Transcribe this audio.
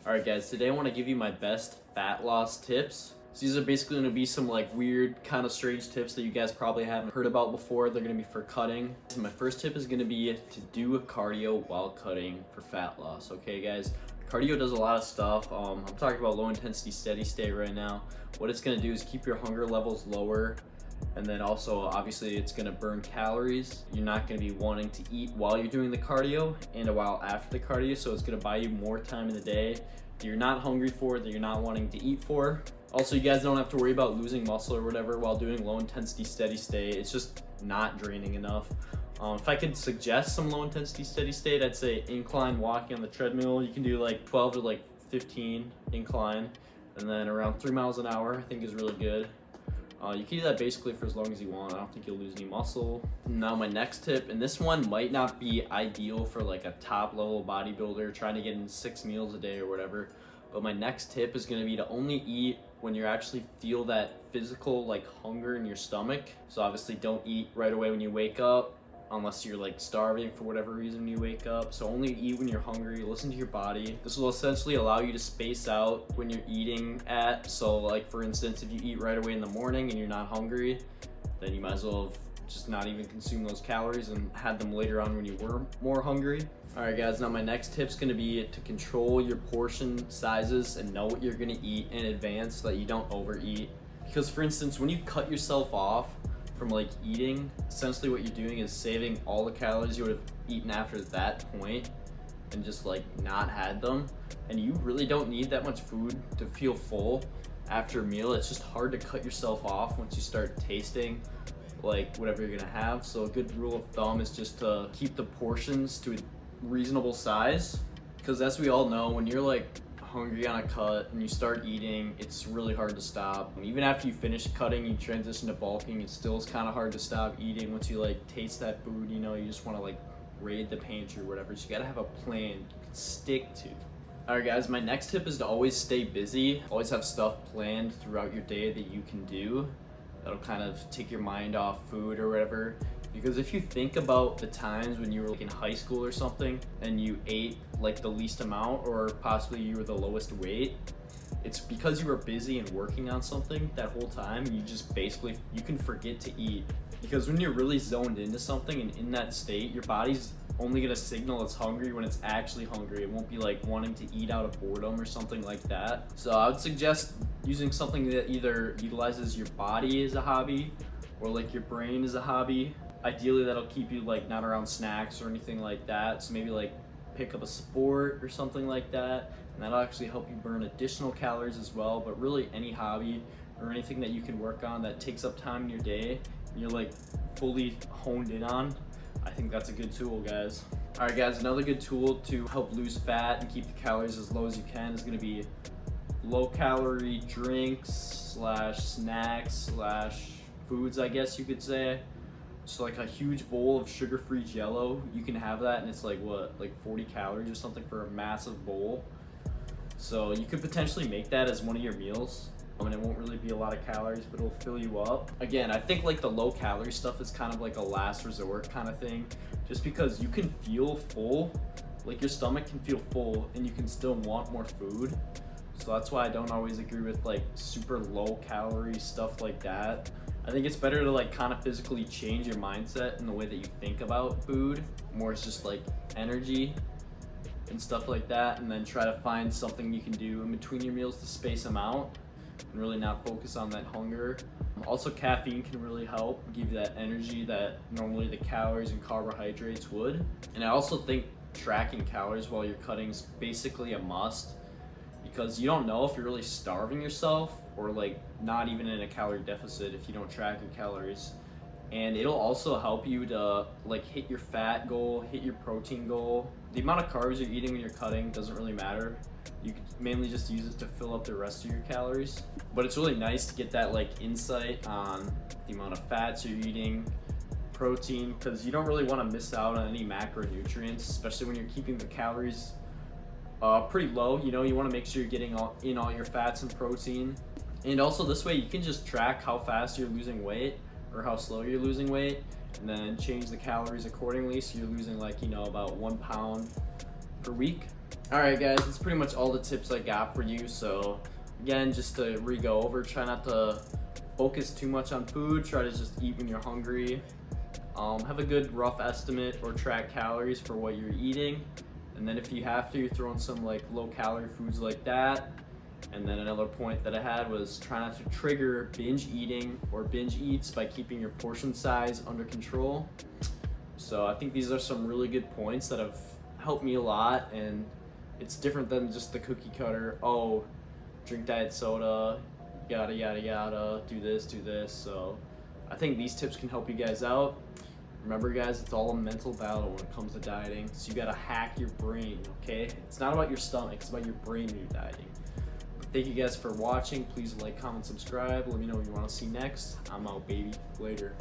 Alright guys, today I want to give you my best fat loss tips. So these are basically going to be some like weird kind of strange tips that you guys probably haven't heard about before. They're going to be for cutting. So my first tip is going to be to do a cardio while cutting for fat loss. Okay guys, cardio does a lot of stuff. I'm talking about low intensity steady state right now. What it's going to do is keep your hunger levels lower. And then also, obviously, it's gonna burn calories. You're not gonna be wanting to eat while you're doing the cardio and a while after the cardio, so it's gonna buy you more time in the day that you're not hungry for, that you're not wanting to eat for. Also, you guys don't have to worry about losing muscle or whatever while doing low intensity steady state. It's just not draining enough. If I could suggest some low intensity steady state, I'd say incline walking on the treadmill. You can do like 12 to like 15 incline, and then around 3 miles an hour, I think is really good. You can do that basically for as long as you want. I don't think you'll lose any muscle. Now my next tip, and this one might not be ideal for like a top level bodybuilder trying to get in 6 meals a day or whatever, but my next tip is going to be to only eat when you actually feel that physical like hunger in your stomach. So obviously don't eat right away when you wake up unless you're like starving for whatever reason you wake up. So only eat when you're hungry. Listen to your body. This will essentially allow you to space out when you're eating at. So like for instance, if you eat right away in the morning and you're not hungry, then you might as well have just not even consume those calories and had them later on when you were more hungry. All right guys, now my next tip's gonna be to control your portion sizes and know what you're gonna eat in advance so that you don't overeat. Because for instance, when you cut yourself off from like eating, essentially what you're doing is saving all the calories you would have eaten after that point and just like not had them. And you really don't need that much food to feel full after a meal. It's just hard to cut yourself off once you start tasting like whatever you're gonna have. So a good rule of thumb is just to keep the portions to a reasonable size, because as we all know, when you're like hungry on a cut and you start eating, it's really hard to stop. Even after you finish cutting, you transition to bulking, it still is kind of hard to stop eating once you like taste that food. You know, you just want to like raid the pantry or whatever. So you gotta have a plan you can stick to. All right guys, my next tip is to always stay busy. Always have stuff planned throughout your day that you can do that'll kind of take your mind off food or whatever. Because if you think about the times when you were like in high school or something and you ate like the least amount, or possibly you were the lowest weight, it's because you were busy and working on something that whole time. You just basically, you can forget to eat. Because when you're really zoned into something and in that state, your body's only gonna signal it's hungry when it's actually hungry. It won't be like wanting to eat out of boredom or something like that. So I would suggest using something that either utilizes your body as a hobby or like your brain as a hobby. Ideally that'll keep you like not around snacks or anything like that. So maybe like pick up a sport or something like that, and that'll actually help you burn additional calories as well. But really any hobby or anything that you can work on that takes up time in your day and you're like fully honed in on, I think that's a good tool, guys. All right guys, another good tool to help lose fat and keep the calories as low as you can is going to be low calorie drinks slash snacks slash foods, I guess you could say. So like a huge bowl of sugar-free Jell-O, you can have that and it's like what, like 40 calories or something for a massive bowl. So you could potentially make that as one of your meals. And it won't really be a lot of calories, but it'll fill you up. Again, I think like the low calorie stuff is kind of like a last resort kind of thing, just because you can feel full, like your stomach can feel full and you can still want more food. So that's why I don't always agree with like super low calorie stuff like that. I think it's better to like kind of physically change your mindset in the way that you think about food. More it's just like energy and stuff like that, and then try to find something you can do in between your meals to space them out and really not focus on that hunger. Also, caffeine can really help give you that energy that normally the calories and carbohydrates would. And I also think tracking calories while you're cutting is basically a must, because you don't know if you're really starving yourself or like not even in a calorie deficit if you don't track your calories. And it'll also help you to like hit your fat goal, hit your protein goal. The amount of carbs you're eating when you're cutting doesn't really matter. You can mainly just use it to fill up the rest of your calories. But it's really nice to get that like insight on the amount of fats you're eating, protein, because you don't really want to miss out on any macronutrients, especially when you're keeping the calories pretty low. You know, you want to make sure you're getting all your fats and protein. And also this way you can just track how fast you're losing weight or how slow you're losing weight, and then change the calories accordingly, so you're losing like, you know, about 1 pound per week. Alright guys, that's pretty much all the tips I got for you. So again, just to re-go over, try not to focus too much on food. Try to just eat when you're hungry. Have a good rough estimate or track calories for what you're eating. And then if you have to, throw in some like low calorie foods like that. And then another point that I had was try not to trigger binge eating or binge eats by keeping your portion size under control. So I think these are some really good points that have helped me a lot, and it's different than just the cookie cutter, oh, drink diet soda, yada yada yada, do this, do this. So I think these tips can help you guys out. Remember guys, it's all a mental battle when it comes to dieting, so you gotta hack your brain, okay? It's not about your stomach, it's about your brain when you're dieting. Thank you guys for watching. Please like, comment, subscribe. Let me know what you want to see next. I'm out, baby. Later.